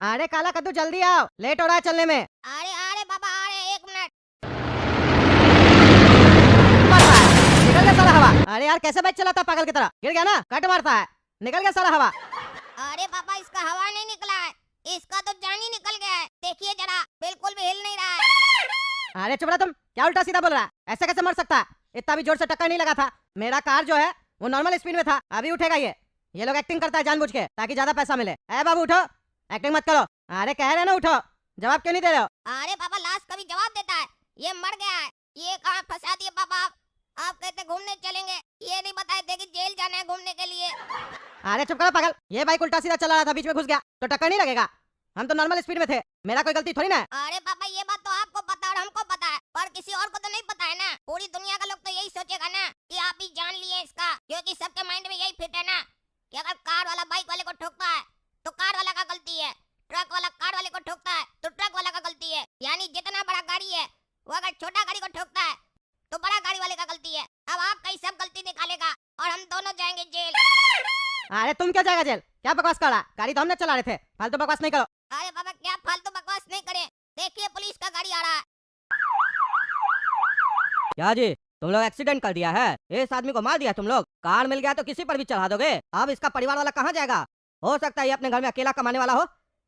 अरे काला कद्दू जल्दी आओ, लेट हो रहा है चलने में। अरे अरे बाबा अरे 1 मिनट। मर रहा है, निकल गया सारा हवा। अरे यार कैसे बाइक चलाता है पागल की तरह, गिर गया ना, कट मारता है, निकल गया सारा हवा। अरे बाबा इसका हवा नहीं निकला है, इसका तो जान ही निकल गया है। देखिए जरा, बिल्कुल भी हिल नहीं रहा है। अरे चुप रहा तुम, क्या उल्टा सीधा बोल रहा है, ऐसे कैसे मर सकता है? इतना भी जोर से टक्कर नहीं लगा था। मेरा कार जो है वो नॉर्मल स्पीड में था, अभी उठेगा ये लोग एक्टिंग करता है जानबूझ के ताकि ज्यादा पैसा मिले। ए बाबू उठो, एक्टिंग मत करो। अरे कह रहे ना उठो, जवाब क्यों नहीं दे रहे हो? अरे बाबा लाश कभी जवाब देता है, ये मर गया है। ये कहाँ फंसा दिए बाबा आप कहते घूमने चलेंगे, ये नहीं बताए थे कि जेल जाना है घूमने के लिए। अरे चुप करो पागल, ये बाइक उल्टा सीधा चला रहा था, बीच में घुस गया तो टक्कर नहीं लगेगा। हम तो नॉर्मल स्पीड में थे, मेरा कोई गलती थोड़ी ना है। अरे बाबा ये बात तो आपको पता और हमको पता है, पर किसी और को तो नहीं पता है ना। पूरी दुनिया का लोग तो यही सोचेगा ना कि आप ही जान लिए इसका, क्योंकि सबके माइंड में यही फिट है ना कि अगर कार वाला बाइक वाले को ठोकता है तो कार वाला का गलती है, ट्रक वाला कार वाले को ठोकता है तो ट्रक वाला का गलती है। यानी जितना बड़ा गाड़ी है वो अगर छोटा गाड़ी को ठोकता है तो बड़ा गाड़ी वाले का गलती है। अब आपका ही सब गलती निकालेगा और हम दोनों जाएंगे जेल। अरे तुम क्या जाएगा जेल, क्या बकवास कर रहा? गाड़ी तो हमने चला रहे थे, फालतू बकवास नहीं करो। अरे बाबा क्या फालतू बकवास नहीं करें, देखिए पुलिस का गाड़ी आ रहा है। क्या जी, तुम लोग एक्सीडेंट कर दिया है, इस आदमी को मार दिया तुम लोग। कार मिल गया तो किसी पर भी चढ़ा दोगे। अब इसका परिवार वाला कहाँ जाएगा? हो सकता है ये अपने घर में अकेला कमाने वाला हो,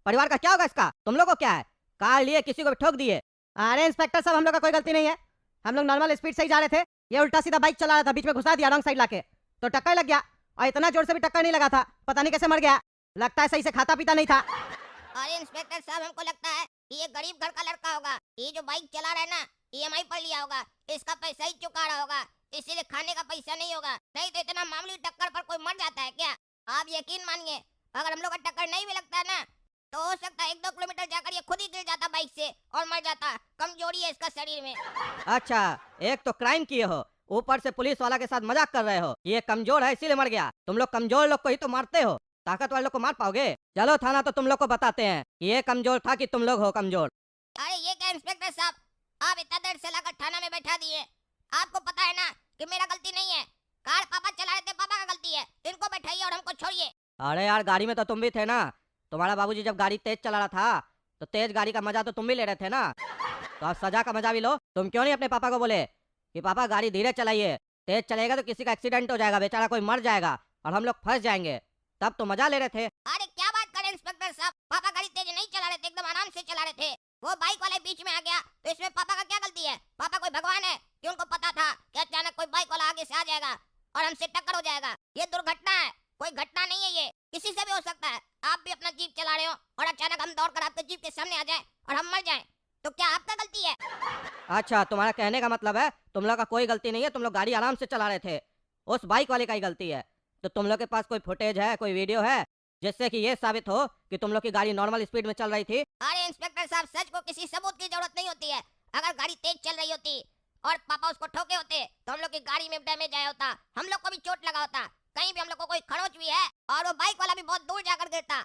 परिवार का क्या होगा इसका? तुम लोग को क्या है, कार लिए किसी को भी ठोक दिए। अरे इंस्पेक्टर साहब हम लोग का कोई गलती नहीं है, हम लोग नॉर्मल स्पीड से ही जा रहे थे, ये उल्टा सीधा बाइक चला रहा था, बीच में घुसा दिया रॉन्ग साइड लाके, तो टक्कर लग गया। और इतना जोर से भी टक्कर नहीं लगा था, पता नहीं कैसे मर गया, लगता है सही से खाता पीता नहीं था। अरे इंस्पेक्टर साहब हमको लगता है कि ये गरीब घर का लड़का होगा, ये जो बाइक चला रहा है ना ईएमआई पर लिया होगा, इसका पैसा ही चुका रहा होगा, इसीलिए खाने का पैसा नहीं होगा। नहीं तो इतना मामूली टक्कर पर कोई मर जाता है क्या? आप यकीन मानिए अगर हम लोग का टक्कर नहीं भी लगता है ना तो हो सकता है 1-2 किलोमीटर जाकर ये खुद ही गिर जाता बाइक से और मर जाता। कमजोरी है इसका शरीर में। अच्छा, एक तो क्राइम किए हो, ऊपर से पुलिस वाला के साथ मजाक कर रहे हो। ये कमजोर है इसीलिए मर गया। तुम लोग कमजोर लोग को ही तो मारते हो, ताकत वाले लोग को मार पाओगे? चलो थाना तो तुम लोग को बताते हैं कि ये कमजोर था कि तुम लोग हो कमजोर। अरे ये क्या इंस्पेक्टर साहब, आप इतना देर से लाकर थाना में बैठा दिए। आपको पता है ना कि मेरा गलती नहीं है, कार पापा चला रहे थे, पापा का गलती है। इनको बैठाइए और हमको छोड़िए। अरे यार गाड़ी में तो तुम भी थे ना, तुम्हारा बाबूजी जब गाड़ी तेज चला रहा था तो तेज गाड़ी का मजा तो तुम भी ले रहे थे ना, तो अब सजा का मजा भी लो। तुम क्यों नहीं अपने पापा को बोले कि पापा गाड़ी धीरे चलाइए, तेज चलेगा तो किसी का एक्सीडेंट हो जाएगा, बेचारा कोई मर जाएगा और हम लोग फंस जाएंगे। तब तो मजा ले रहे थे। अरे क्या बात करें इंस्पेक्टर साहब, पापा गाड़ी तेज नहीं चला रहे थे, एकदम आराम से चला रहे थे। वो बाइक वाला बीच में आ गया तो इसमें पापा का क्या गलती है? पापा कोई भगवान है कि उनको पता था कि अचानक कोई बाइक वाला आगे से आ जाएगा और हमसे टक्कर हो जाएगा? ये दुर्घटना है, कोई घटना नहीं है, ये किसी से भी हो सकता है। आप भी अपना जीप चला रहे हो और अचानक हम दौड़कर आपके जीप के सामने आ जाएं और हम मर जाएं, तो क्या आपका गलती है? अच्छा, तुम्हारा कहने का मतलब है तुम लोग का कोई गलती नहीं है, तुम लोग गाड़ी आराम से चला रहे थे, उस बाइक वाले का ही गलती है। तो तुम लोग के पास कोई फुटेज है, कोई वीडियो है जिससे कि ये साबित हो कि तुम लोग की गाड़ी नॉर्मल स्पीड में चल रही थी? अरे इंस्पेक्टर साहब सच को किसी सबूत की जरूरत नहीं होती है। अगर गाड़ी तेज चल रही होती और पापा उसको ठोके होते तो हम लोग की गाड़ी में डैमेज आया होता, हम लोग को भी चोट लगा होता, कहीं भी हम लोग को कोई खरोच भी है और वो बाइक वाला भी बहुत दूर जाकर गिरता।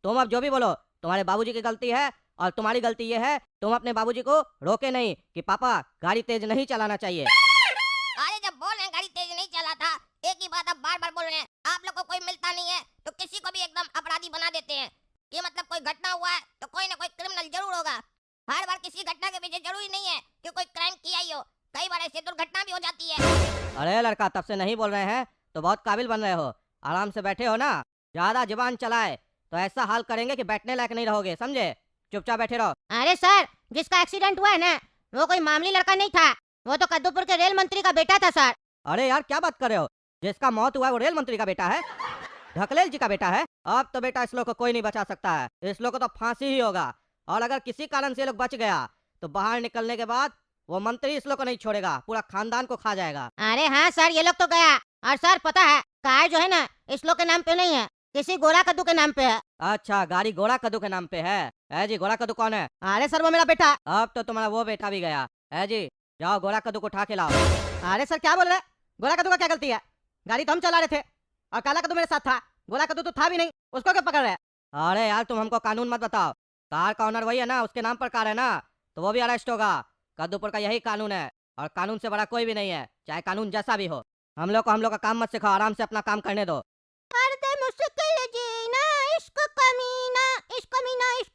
तुम अब जो भी बोलो, तुम्हारे बाबूजी की गलती है और तुम्हारी गलती ये है तुम अपने बाबूजी को रोके नहीं कि पापा गाड़ी तेज नहीं चलाना चाहिए। अरे जब बोल रहे हैं गाड़ी तेज नहीं चला था, एक ही बात आप बार बार बोल रहे हैं। आप लोग को कोई मिलता नहीं है तो किसी को भी एकदम अपराधी बना देते हैं। ये मतलब कोई घटना हुआ है तो कोई ना कोई क्रिमिनल जरूर होगा। हर बार किसी घटना के पीछे जरूरी नहीं है कि कोई क्राइम किया ही हो, कई बार ऐसी दुर्घटना भी हो जाती है। अरे लड़का, तब से नहीं बोल रहे हैं तो बहुत काबिल बन रहे हो, आराम से बैठे हो ना, ज्यादा जुबान चलाए तो ऐसा हाल करेंगे कि बैठने लायक नहीं रहोगे, समझे? चुपचाप बैठे रहो। अरे सर, जिसका एक्सीडेंट हुआ है ना वो कोई मामूली लड़का नहीं था, वो तो कद्दूपुर के रेल मंत्री का बेटा था सर। अरे यार क्या बात कर रहे हो, जिसका मौत हुआ है वो रेल मंत्री का बेटा है, ढकलेल जी का बेटा है। अब तो बेटा इस लोग को कोई नहीं बचा सकता है, इस लोग को तो फांसी ही होगा। और अगर किसी कारण से ये लोग बच गया तो बाहर निकलने के बाद वो मंत्री इस लोग को नहीं छोड़ेगा, पूरा खानदान को खा जाएगा। अरे हाँ सर, ये लोग तो गया। और सर पता है कार जो है ना इस लोग के नाम पे नहीं है, किसी गोरा कद्दू के नाम पे है। अच्छा, गाड़ी घोड़ा कद्दू के नाम पे है? है जी, घोड़ा कद्दू कौन है? अरे सर वो मेरा बेटा। अब तो तुम्हारा वो बेटा भी गया है जी, जाओ घोड़ा कद्दू को उठा के लाओ। अरे सर क्या बोल रहे हैं, घोड़ा कद्दू का क्या गलती है? गाड़ी तो हम चला रहे थे और काला कद्दू मेरे साथ था, घोड़ा कद्दू तो था भी नहीं, उसको क्यों पकड़ रहे हैं? अरे यार तुम हमको कानून मत बताओ, कार का ओनर वही है ना, उसके नाम पर कार है ना, तो वो भी अरेस्ट होगा। कद्दूपुर का यही कानून है और कानून से बड़ा कोई भी नहीं है, चाहे कानून जैसा भी हो। हम लोग का काम मत सिखाओ, आराम से अपना काम करने दो। मुश्किल जीना इश्क कमीना, इश्क कमीना, इश्क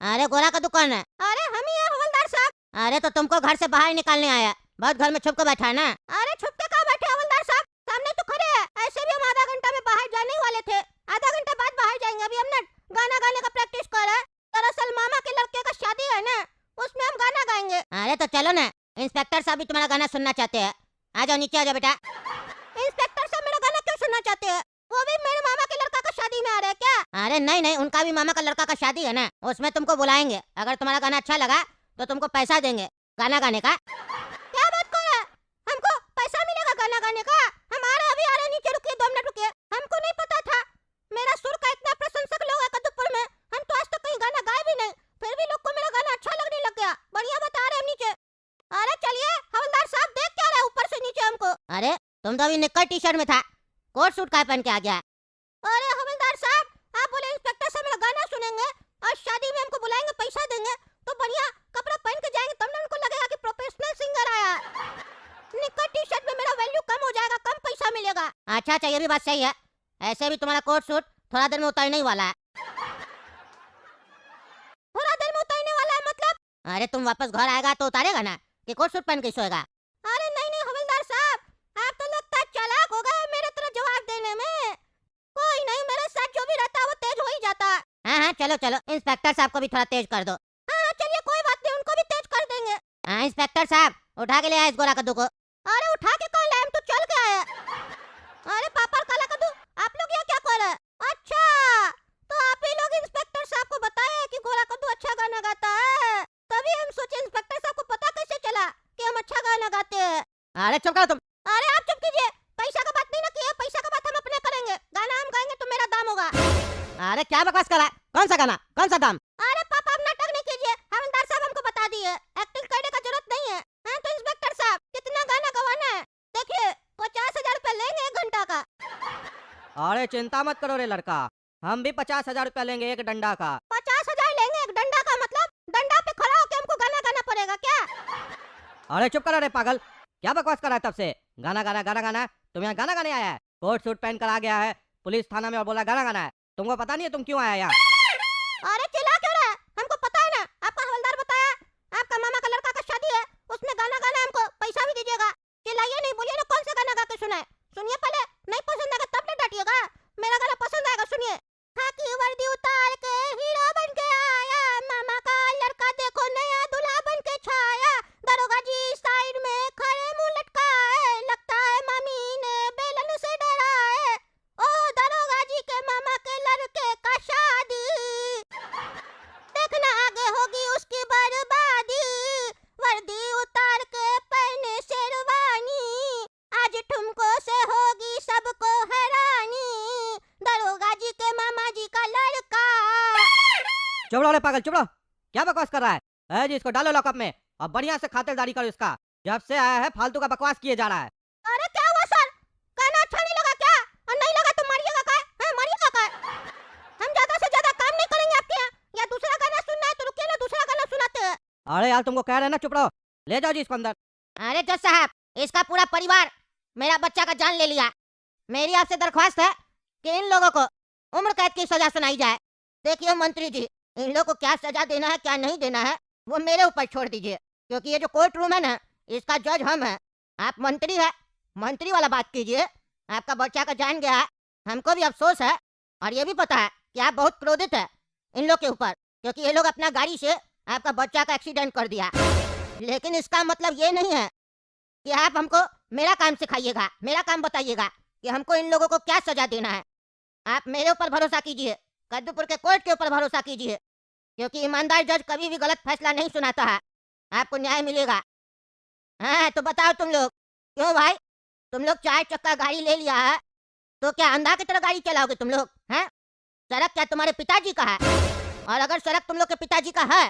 अरे गोरा का दुकान है। अरे हम ही हैं हवलदार साहब। अरे तो तुमको घर से बाहर निकालने आया, बहुत घर में छुप के बैठा है ना। अरे छुप के कहाँ बैठे हवलदार साहब, सामने तो खड़े हैं। ऐसे भी हम आधा घंटा में बाहर जाने ही वाले थे, आधा घंटा बाद बाहर जाएंगे। अभी हम ना गाना गाने का प्रैक्टिस कर रहे हैं। दरअसल मामा के लड़के का शादी है ना, उसमें हम गाना गाएंगे। अरे तो चलो ना, इंस्पेक्टर साहब भी तुम्हारा गाना सुनना चाहते हैं। आ जाओ नीचे, आ जाओ बेटा। इंस्पेक्टर साहब मेरा गाना क्यों सुनना चाहते हैं? वो भी मेरे मामा के लड़का का शादी में आ रहे हैं क्या? अरे नहीं नहीं, उनका भी मामा का लड़का का शादी है ना, उसमें तुमको बुलाएंगे। अगर तुम्हारा गाना अच्छा लगा तो तुमको पैसा देंगे गाना गाने का। क्या बात कर रहे हैं? हमको पैसा मिलेगा गाना गाने का? हम आ रहे, अभी आ रहे, नीचे रुकिए, 2 मिनट रुकिए। हमको नहीं पता था, मेरा सुर का इतना प्रशंसक लोग है कदुपुर में। हम तो आज तक कहीं गाना गाए भी नहीं, फिर भी लोग को मेरा गाना अच्छा लगने लग गया। बढ़िया बता रहे हम नीचे। अरे चलिए हवलदार साहब, देख क्या रहे ऊपर से नीचे हमको? अरे तुम तो अभी निक्कर टी शर्ट में था, कोट सूट का पहन के आ गया। अरे हवलदार साहब, आप बोले इंस्पेक्टर साहब मेरा गाना सुनेंगे और शादी में हमको बुलाएंगे, पैसा देंगे, तो बढ़िया कपड़ा पहन के जाएंगे, तब ना उनको लगेगा कि प्रोफेशनल सिंगर आया। निक्कर टी शर्ट में मेरा वैल्यू कम हो जाएगा, कम पैसा मिलेगा। अच्छा अच्छा, ये भी बात सही है। ऐसे भी तुम्हारा कोट सूट थोड़ा देर में उतरने ही वाला है। थोड़ा देर में उतरने वाला है मतलब? अरे तुम वापस घर आएगा तो उतारेगा ना, कि कोट सूट पहन के सोएगा? अरे नहीं नहीं हवलदार साहब, आप तो लगता है चालाक हो गए मेरे तरह जवाब देने में। कोई नहीं, मेरे साथ जो भी रहता है वो तेज हो ही जाता है। हाँ हाँ, चलो चलो, इंस्पेक्टर साहब को भी थोड़ा तेज कर दो। हाँ चलिए, कोई बात नहीं, उनको भी तेज कर देंगे। हाँ इंस्पेक्टर साहब, उठा के ले आए इस गोरा कद्दू को। अरे उठा के कहाँ लाए, हम तो चल के आए। अरे पापा काला कद्दू, आप लोग यहाँ क्या कर रहे हैं? अच्छा, तो आप ही लोग इंस्पेक्टर साहब को बताए कि गोरा कद्दू अच्छा गाना गाता है, तभी हम सोचे इंस्पेक्टर साहब को पता कैसे चला कि हम अच्छा गाना गाते हैं। अरे चुप करो तुम। अरे आप चुप कीजिए, पैसा का बात नहीं ना किए, पैसा का बात हम अपने करेंगे, गाना हम गाएंगे तो मेरा दाम होगा। अरे क्या बकवास कर रहा है? कौन सा गाना, कौन सा दाम? अरे पापा आप नाटक नहीं कीजिए, हवलदार साहब हमको बता दिए, एक्टिंग करने का जरूरत नहीं है। हाँ तो इंस्पेक्टर साहब, कितना गाना गवाना है? देखिए 50,000 रुपया लेंगे 1 घंटा का। अरे चिंता मत करो रे लड़का, हम भी 50,000 रुपया लेंगे एक डंडा का। 50,000 लेंगे एक डंडा का मतलब डंडा पे खड़ा होकर हमको गाना गाना पड़ेगा क्या? अरे चुप करो रे पागल, क्या बकवास कर रहा है तब से? गाना गाना गाना गाना, तुम यहाँ गाना गाने आया है? कोट सूट पहन कर आ गया है पुलिस थाना में और बोला गाना गाना है। तुमको पता नहीं है तुम क्यों आया यहाँ? अरे चिल्ला क्यों रहा है? हमको पता है ना, आपका हवलदार बताया, आपका मामा का लड़का का शादी है, उसमें गाना गाना है, हमको पैसा भी दीजिएगा। चिल्लाइए नहीं, बोलिए ना कौन सा गाना गा के सुनाए। सुनिए पहले, नहीं पसंद आएगा तब न डांटिएगा, मेरा गाना पसंद आएगा, सुनिए। खाकी वर्दी उतार के हीरो बन के आया, मामा का लड़का देखो नया दूल्हा बन के छाया, दरोगा जी साइड में खड़े मुंह लटकाए, लगता है मामी ने बेलन से डराए, ओ दरोगा जी के मामा के लड़के का शादी, देखना आगे होगी उसकी बर्बादी, वर्दी उतार के पहने शेरवानी, आज ठुमको से होगी सबको हैरानी, दरोगा जी के मामा जी का लड़का। चुप रहो रे पागल, चुप रहो। क्या बकवास कर रहा है? जी इसको डालो लॉकअप में और बढ़िया से खातिरदारी करो इसका। जब से आया है फालतू का बकवास किए जा रहा है। अरे क्या हुआ सर, गाना अच्छा नहीं लगा क्या? और नहीं लगा तो मारिएगा का? हाँ मारिएगा का? हम ज्यादा से ज्यादा काम नहीं करेंगे आपके यहाँ, या दूसरा गाना सुनना है तो रुकिए ना, दूसरा गाना सुनाते हैं। अरे यार तुमको कह रहे हैं ना, चुप रहो। ले जाओ जी इसको अंदर। अरे जज साहब, इसका पूरा परिवार मेरा बच्चा का जान ले लिया। मेरी आपसे दरख्वास्त है कि इन लोगों को उम्र कैद की सजा सुनाई जाए। देखिए मंत्री जी, इन लोगों को क्या सजा देना है क्या नहीं देना है वो मेरे ऊपर छोड़ दीजिए, क्योंकि ये जो कोर्ट रूम है ना, इसका जज हम हैं, आप मंत्री है, मंत्री वाला बात कीजिए। आपका बच्चा का जान गया है, हमको भी अफसोस है और ये भी पता है कि आप बहुत क्रोधित है इन लोग के ऊपर, क्योंकि ये लोग अपना गाड़ी से आपका बच्चा का एक्सीडेंट कर दिया। लेकिन इसका मतलब ये नहीं है कि आप हमको मेरा काम सिखाइएगा, मेरा काम बताइएगा कि हमको इन लोगों को क्या सजा देना है। आप मेरे ऊपर भरोसा कीजिए, कद्दूपुर के कोर्ट के ऊपर भरोसा कीजिए, क्योंकि ईमानदार जज कभी भी गलत फैसला नहीं सुनाता है, आपको न्याय मिलेगा। हाँ तो बताओ तुम लोग, क्यों भाई, तुम लोग 4 चक्का गाड़ी ले लिया है तो क्या अंधा की तरह गाड़ी चलाओगे तुम लोग? हैं, सड़क क्या तुम्हारे पिताजी का है? और अगर सड़क तुम लोग के पिताजी का है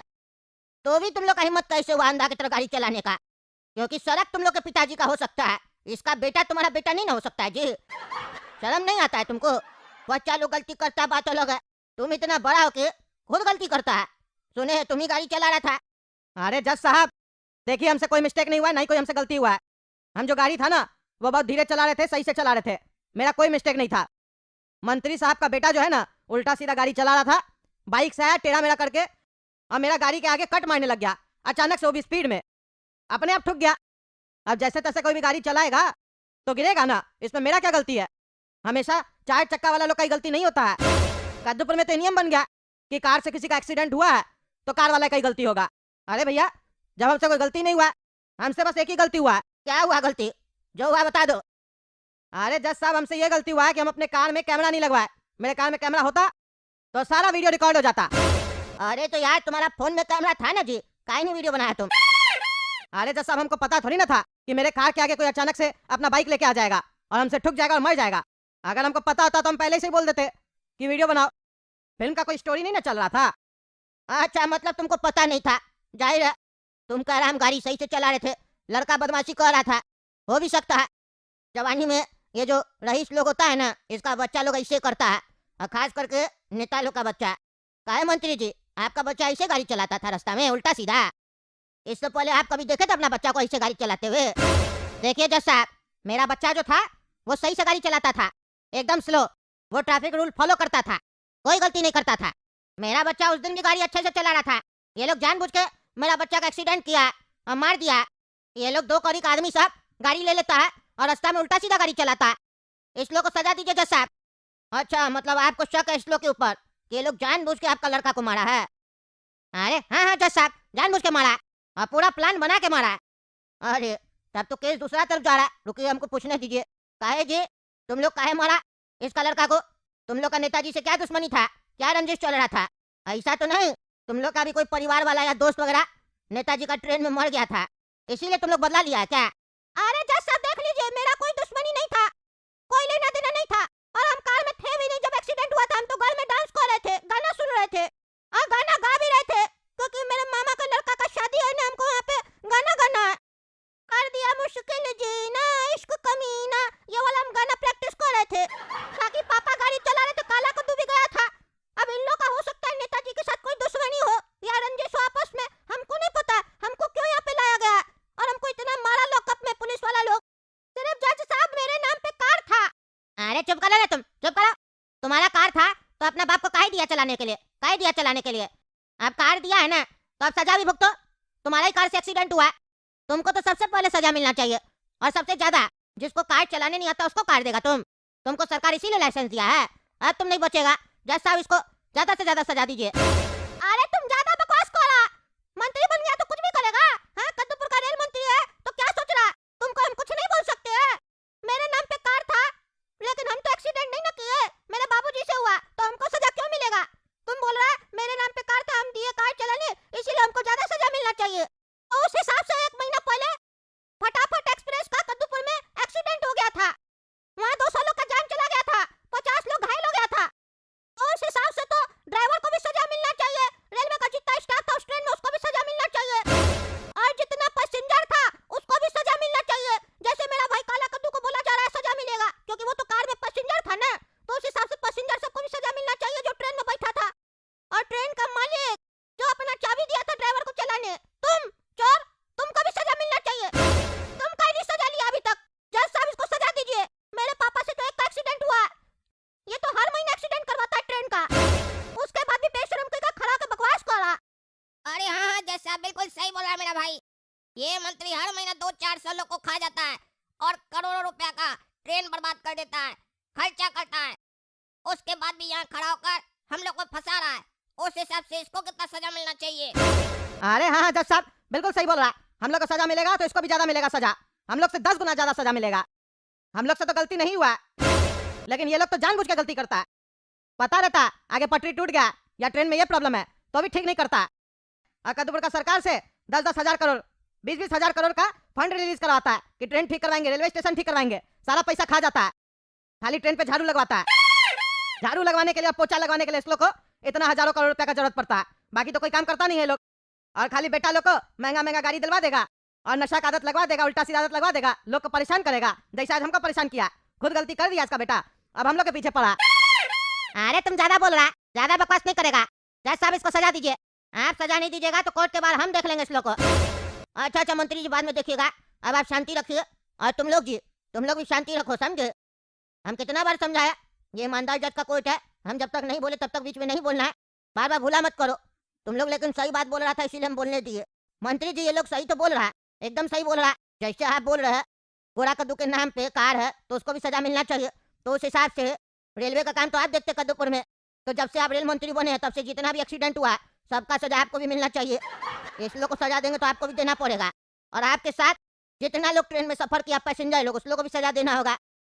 तो भी तुम लोग का हिम्मत कैसे हुआ अंधा की तरह गाड़ी चलाने का? क्योंकि सड़क तुम लोग के पिताजी का हो सकता है, इसका बेटा तुम्हारा बेटा नहीं ना हो सकता है जी। शर्म नहीं आता है तुमको? बच्चा लोग गलती करता बात अलग है, तुम इतना बड़ा होके खुद गलती करता है। सुने है तुम ही गाड़ी चला रहा था। अरे जज साहब देखिए, हमसे कोई मिस्टेक नहीं हुआ है, नहीं कोई हमसे गलती हुआ है। हम जो गाड़ी था ना वो बहुत धीरे चला रहे थे, सही से चला रहे थे, मेरा कोई मिस्टेक नहीं था। मंत्री साहब का बेटा जो है ना उल्टा सीधा गाड़ी चला रहा था, बाइक से आया टेढ़ा मेढ़ा करके और मेरा गाड़ी के आगे कट मारने लग गया अचानक से, वो भी स्पीड में, अपने आप ठुक गया। अब जैसे तैसे कोई भी गाड़ी चलाएगा तो गिरेगा ना, इसमें मेरा क्या गलती है? हमेशा 4 चक्का वाला लोग का ही गलती नहीं होता है। कद्दूपुर में तो नियम बन गया कि कार से किसी का एक्सीडेंट हुआ है तो कार वाला का ही गलती होगा। अरे भैया, जब हमसे कोई गलती नहीं हुआ, हमसे बस एक ही गलती हुआ है। क्या हुआ गलती? जो हुआ बता दो। अरे जज साहब, हमसे ये गलती हुआ है कि हम अपने कार में कैमरा नहीं लगवाए। मेरे कार में कैमरा होता तो सारा वीडियो रिकॉर्ड हो जाता। अरे तो यार तुम्हारा फोन में कैमरा था ना जी, काहे नहीं वीडियो बनाया तुम? अरे जज साहब, हमको पता थोड़ी ना था कि मेरे कार के आगे कोई अचानक से अपना बाइक लेके आ जाएगा और हमसे ठुक जाएगा और मर जाएगा। अगर हमको पता होता तो हम पहले से ही बोल देते कि वीडियो बनाओ। फिल्म का कोई स्टोरी नहीं ना चल रहा था। अच्छा, मतलब तुमको पता नहीं था। जाहिर है तुम कह रहा हम गाड़ी सही से चला रहे थे, लड़का बदमाशी कर रहा था। हो भी सकता है, जवानी में ये जो रईस लोग होता है ना, इसका बच्चा लोग ऐसे करता है, और खास करके नेता लोग का बच्चा। काहे मंत्री जी, आपका बच्चा ऐसे गाड़ी चलाता था रास्ता में उल्टा सीधा? इससे पहले आप कभी देखे थे अपना बच्चा को ऐसे गाड़ी चलाते हुए? देखिए जज साहब, मेरा बच्चा जो था वो सही से गाड़ी चलाता था, एकदम स्लो। वो ट्रैफिक रूल फॉलो करता था, कोई गलती नहीं करता था। मेरा बच्चा उस दिन भी गाड़ी अच्छे से चला रहा था। ये लोग जानबूझ के मेरा बच्चा का एक्सीडेंट किया और मार दिया। ये लोग 2 कौड़ी का आदमी सब गाड़ी ले लेता है और रास्ता में उल्टा सीधा गाड़ी चलाता है। इस लोग को सजा दीजिए जज साहब। अच्छा, मतलब आपको शक है इस लोग के ऊपर कि ये लोग जानबूझ के आपका लड़का को मारा है? अरे हाँ हाँ जज साहब, जानबूझ के मारा और पूरा प्लान बना के मारा। अरे तब तो केस दूसरा तरफ जा रहा है। रुकिए, हमको पूछने दीजिए। काहे जी, तुम लोग काहे मारा इसका लड़का को? तुम लोग का नेताजी से क्या दुश्मनी था? क्या रंजिश चल रहा था? ऐसा तो नहीं तुम लोग का भी कोई परिवार वाला या दोस्त वगैरह नेताजी का ट्रेन में मर गया था, इसीलिए तुम लोग बदला लिया है क्या? अरे जज साहब देख लीजिए, मेरा कोई दुश्मनी नहीं था, कोई लेना देना नहीं था। और हम कार में थे भी नहीं जब एक्सीडेंट हुआ था। हम तो घर में डांस कर रहे थे, गाना सुन रहे थे और गाना गा भी रहे थे, क्योंकि मेरे मामा का लड़का का शादी है ना, हमको यहाँ पे गाना गाना है। कर दिया मुश्किल जीना इश्क कमीना, ये वाला हम गाना प्रैक्टिस कर रहे थे ताकि पापा गाड़ी चला रहे थे, काला कद्दू भी गया था। अब इन लोग का हो सकता है नेताजी के साथ कोई दुश्मनी हो या रंजिश हो आपस में, हमको नहीं पता। हमको क्यों यहाँ पे लाया गया और हमको इतना मारा लॉकअप में पुलिस वाला लोग? सिर्फ जज साहब मेरे नाम पे कार था। अरे चुप करो रे तुम, चुप करो। तुम्हारा कार था तो अपना बाप को काहे दिया चलाने के लिए? काहे दिया चलाने के लिए? अब कार दिया है ना तो अब सजा भी भुगतो। तुम्हारा ही कार से एक्सीडेंट हुआ है, तुमको तो सबसे पहले सजा मिलना चाहिए। और सबसे ज्यादा जिसको कार चलाने नहीं आता उसको कार देगा तुमको सरकार इसीलिए लाइसेंस दिया है। अब तुम नहीं बचेगा। जज साहब इसको ज्यादा से ज्यादा सजा दीजिए। अरे तुम ज्यादा बकवास कर रहा, मंत्री बन गया तो कुछ भी करेगा? हाँ, कद्दूपुर का रेल मंत्री है तो क्या सोच रहा? तुमको हम कुछ नहीं बोल सकते हैं। मेरे नाम पे कार था लेकिन हम तो एक्सीडेंट नहीं ना किए, मेरे बाबूजी से हुआ, तो हमको सजा क्यों मिलेगा? तुम बोल रहा है मेरे नाम पे कार था, हम दिए कार चलाने, इसीलिए हमको ज्यादा सजा मिलना चाहिए। और उस हिसाब से 1 महीना पहले फटाफट एक्सप्रेस का कद्दूपुर में एक्सीडेंट हो गया था, वहाँ 200 लोग का जान चला गया था, 50 लोग घायल हो गया था। तो उस हिसाब से तो ड्राइवर को भी सजा मिलना चाहिए, रेलवे का जितना स्टाफ था उस ट्रेन में उसको भी सजा मिलना चाहिए, और जितना पैसेंजर था उसको भी सजा मिलना चाहिए। जैसे मेरा भाई काला कद्दू को बोला जा रहा है सजा मिलेगा क्योंकि वो तो कार में पैसेंजर था ना, तो उस हिसाब से पैसेंजर सबको भी सजा मिलना चाहिए जो ट्रेन में बैठा था। और ट्रेन का मालिक जो अपना चाबी दिया था ड्राइवर को चलाने, तुम चोर, तुमको भी सजा मिलना चाहिए। तुम काहे नहीं सजा लिया अभी तक? जज साहब इसको सजा दीजिए। मेरे पापा से तो एक एक्सीडेंट हुआ, ये तो हर महीने एक्सीडेंट करवाता है ट्रेन का, उसके बाद भी बेशरम के खड़ा के बकवास कर रहा। अरे हाँ हाँ जज साहब बिल्कुल सही बोल रहा है मेरा भाई। ये मंत्री हर महीना 200-400 लोग को खा जाता है और करोड़ों रुपया का ट्रेन बर्बाद कर देता है, खर्चा करता है, उसके बाद भी यहाँ खड़ा होकर हम लोग को फंसा रहा है। उस हिसाब से इसको कितना सजा मिलना चाहिए? अरे हाँ हाँ जज साहब, बिल्कुल सही बोल रहा है। हम लोग को सजा मिलेगा तो इसको भी ज्यादा मिलेगा सजा, हम लोग से 10 गुना ज्यादा सजा मिलेगा। हम लोग से तो गलती नहीं हुआ, लेकिन ये लोग तो जानबूझ के गलती करता है। पता रहता आगे पटरी टूट गया या ट्रेन में ये प्रॉब्लम है तो भी ठीक नहीं करता। और कद्दूपुर का सरकार से 10-10 हजार करोड़ 20-20 हजार करोड़ का फंड रिलीज करवाता है कि ट्रेन ठीक करवाएंगे, रेलवे स्टेशन ठीक करवाएंगे, सारा पैसा खा जाता है। खाली ट्रेन पे झाड़ू लगवाता है, झाड़ू लगवाने के लिए, पोछा लगवाने के लिए इस लोग को इतना हजारों करोड़ रुपया का जरूरत पड़ता है, बाकी तो कोई काम करता नहीं है लोग। और खाली बेटा लोग को महंगा महंगा गाड़ी दिलवा देगा और नशा का आदत लगवा देगा, उल्टा सीधा आदत लगवा देगा, लोग को परेशान करेगा। जैसा आज हमको परेशान किया, खुद गलती कर दिया इसका बेटा, अब हम लोग के पीछे पड़ा। अरे तुम ज्यादा बोल रहा, ज्यादा बकवास नहीं करेगा। जज साहब इसको सजा दीजिए। आप सजा नहीं दीजिएगा तो कोर्ट के बाहर हम देख लेंगे इस लोग को। अच्छा अच्छा मंत्री जी बाद में देखिएगा, अब आप शांति रखिए। और तुम लोग भी शांति रखो, समझे? हम कितना बार समझाया, ये ईमानदार जज का कोर्ट है, हम जब तक नहीं बोले तब तक बीच में नहीं बोलना है। बार बार भूला मत करो। तुम लोग लेकिन सही बात बोल रहा था इसीलिए हम बोलने दिए। मंत्री जी ये लोग सही तो बोल रहा है, एकदम सही बोल रहा है। जैसे आप बोल रहे हैं गोरा कद्दू के नाम पे कार है तो उसको भी सजा मिलना चाहिए, तो उस हिसाब से रेलवे का काम तो आप देखते कद्दूपुर में, तो जब से आप रेल मंत्री बने हैं तब से जितना भी एक्सीडेंट हुआ है सबका सजा आपको भी मिलना चाहिए। इस लोग को सजा देंगे तो आपको भी देना पड़ेगा, और आपके साथ जितना लोग ट्रेन में सफर किया पैसेंजर लोग उस लोग को भी सजा देना होगा,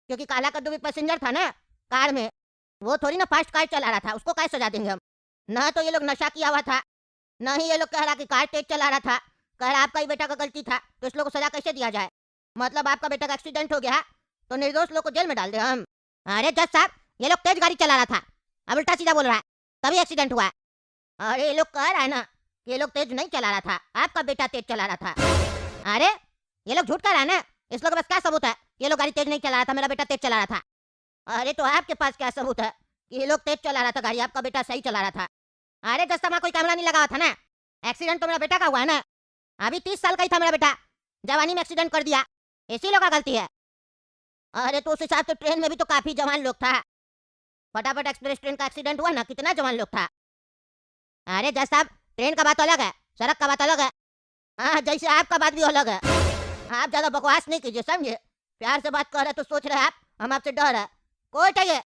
क्योंकि काला कद्दू भी पैसेंजर था ना कार में, वो थोड़ी ना फास्ट कार चला रहा था, उसको क्या सजा देंगे हम। न तो ये लोग नशा किया हुआ था, न ही ये लोग कह रहा कि कार तेज चला रहा था, कह रहा आपका ही बेटा का गलती था, तो इस लोग को सजा कैसे दिया जाए। मतलब आपका बेटा का एक्सीडेंट हो गया तो निर्दोष लोग को जेल में डाल दे हम। अरे जज साहब ये लोग तेज गाड़ी चला रहा था, अब उल्टा सीधा बोल रहा है, तभी एक्सीडेंट हुआ। अरे ये लोग कह रहा है ना कि ये लोग तेज नहीं चला रहा था, आपका बेटा तेज चला रहा था। अरे ये लोग झूठ कह रहा है ना, इस लोग के पास क्या सबूत है कि ये लोग गाड़ी तेज नहीं चला रहा था, मेरा बेटा तेज चला रहा था। अरे तो आपके पास क्या सबूत है कि ये लोग तेज चला रहा था गाड़ी, आपका बेटा सही चला रहा था। अरे जज साहब कोई कैमरा नहीं लगा हुआ था ना, एक्सीडेंट तो मेरा बेटा का हुआ है ना, अभी 30 साल का ही था मेरा बेटा, जवानी में एक्सीडेंट कर दिया, इसी लोग का गलती है। अरे तो उस हिसाब से ट्रेन में भी तो काफी जवान लोग था, फटाफट एक्सप्रेस ट्रेन का एक्सीडेंट हुआ ना, कितना जवान लोग था। अरे जज साहब ट्रेन का बात अलग है, सड़क का बात अलग है। हाँ जैसे आपका बात भी अलग है, आप ज्यादा बकवास नहीं कीजिए समझे, प्यार से बात कर रहे तो सोच रहे आप हम आपसे डर है। कोई चाहिए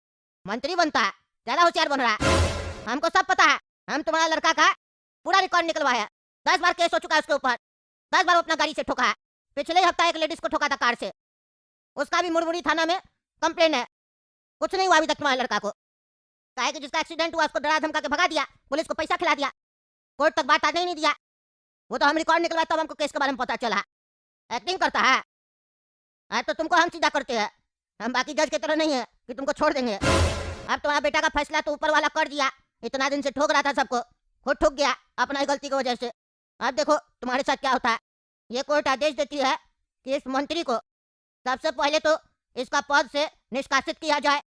मंत्री बनता है, ज्यादा होशियार बन रहा है, हमको सब पता है, हम तुम्हारा लड़का का पूरा रिकॉर्ड निकलवाया, 10 बार केस हो चुका है उसके ऊपर, 10 बार वो अपना गाड़ी से ठोका है, पिछले ही हफ्ता एक लेडीज को ठोका था कार से, उसका भी मुरमुरी थाना में कंप्लेन है, कुछ नहीं हुआ अभी तक तुम्हारे लड़का को। काहे कि जिसका एक्सीडेंट हुआ उसको डरा धमका के भगा दिया, पुलिस को पैसा खिला दिया, कोर्ट तक बात आने ही नहीं दिया, वो तो हम रिकॉर्ड निकलवाए तब हमको केस के बारे में पता चला। एक्टिंग करता है, आज तो तुमको हम सीधा करते हैं, हम बाकी जज की तरह नहीं है कि तुमको छोड़ देंगे। अब तुम्हारा बेटा का फैसला तो ऊपर वाला कर दिया, इतना दिन से ठोक रहा था सबको, खुद ठुक गया अपना ही गलती की वजह से। अब देखो तुम्हारे साथ क्या होता है, ये कोर्ट आदेश देती है कि इस मंत्री को सबसे पहले तो इसका पद से निष्कासित किया जाए,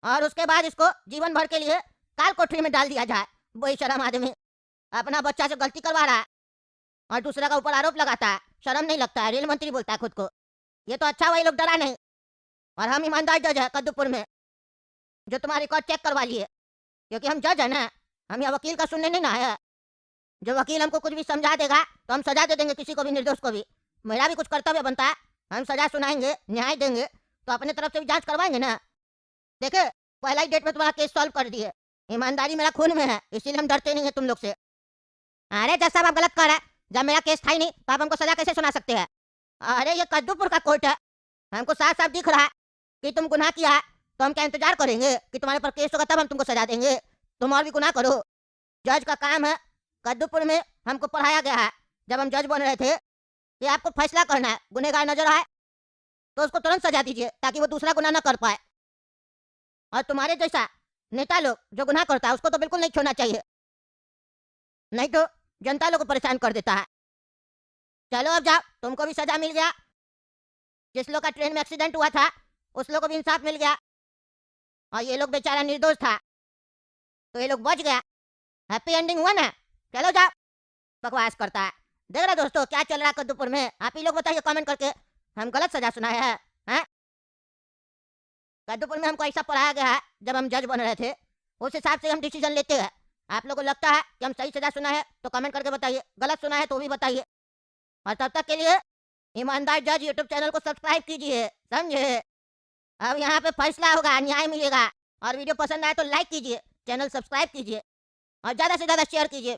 और उसके बाद इसको जीवन भर के लिए काल कोठरी में डाल दिया जाए। वही शर्म आदमी अपना बच्चा से गलती करवा रहा है और दूसरा का ऊपर आरोप लगाता है, शर्म नहीं लगता है, रेल मंत्री बोलता है खुद को। ये तो अच्छा वही लोग डरा नहीं, और हम ईमानदार जज है कद्दूपुर में जो तुम्हारा रिकॉर्ड चेक करवा लिए, क्योंकि हम जज है ना, हम यहाँ वकील का सुनने नहीं ना है। जो वकील हमको कुछ भी समझा देगा तो हम सजा दे देंगे किसी को भी, निर्दोष को भी। मेरा भी कुछ कर्तव्य बनता है, हम सजा सुनाएंगे, न्याय देंगे, तो अपने तरफ से भी जांच करवाएंगे ना। देखे पहला ही डेट में तुम्हारा केस सॉल्व कर दिए, ईमानदारी मेरा खून में है, इसीलिए हम डरते नहीं है तुम लोग से। अरे जज साहब आप गलत कर रहे हैं, जब मेरा केस था ही नहीं तो आप हमको सजा कैसे सुना सकते हैं। अरे ये कद्दूपुर का कोर्ट है, हमको साफ साफ दिख रहा है कि तुम गुनाह किया है, तो हम क्या इंतजार करेंगे कि तुम्हारे पर केस होगा तब हम तुमको सजा देंगे। तुम और भी गुनाह करो, जज का काम है। कद्दूपुर में हमको पढ़ाया गया है जब हम जज बन रहे थे कि आपको फैसला करना है, गुनहगार नजर आए तो उसको तुरंत सजा दीजिए ताकि वो दूसरा गुनाह न कर पाए। और तुम्हारे जैसा नेता लोग जो गुनाह करता है उसको तो बिल्कुल नहीं छोड़ना चाहिए, नहीं तो जनता लोग को परेशान कर देता है। चलो अब जाओ, तुमको भी सजा मिल गया, जिस लोग का ट्रेन में एक्सीडेंट हुआ था उस लोग को भी इंसाफ मिल गया, और ये लोग बेचारा निर्दोष था तो ये लोग बच गया, हैप्पी एंडिंग हुआ ना। चलो जाओ, बकवास करता है। देख रहे दोस्तों क्या चल रहा है कद्दूपुर में, आप ही लोग बताइए कमेंट करके, हम गलत सजा सुनाए हैं? हैं? कद्दूपुर में हमको ऐसा पढ़ाया गया है जब हम जज बन रहे थे, उस हिसाब से हम डिसीजन लेते हैं। आप लोगों को लगता है कि हम सही सजा सुना है तो कमेंट करके बताइए, गलत सुना है तो भी बताइए। और तब तक के लिए ईमानदार जज यूट्यूब चैनल को सब्सक्राइब कीजिए, समझे। अब यहाँ पे फैसला होगा, न्याय मिलेगा। और वीडियो पसंद आए तो लाइक कीजिए, चैनल सब्सक्राइब कीजिए और ज़्यादा से ज़्यादा शेयर कीजिए।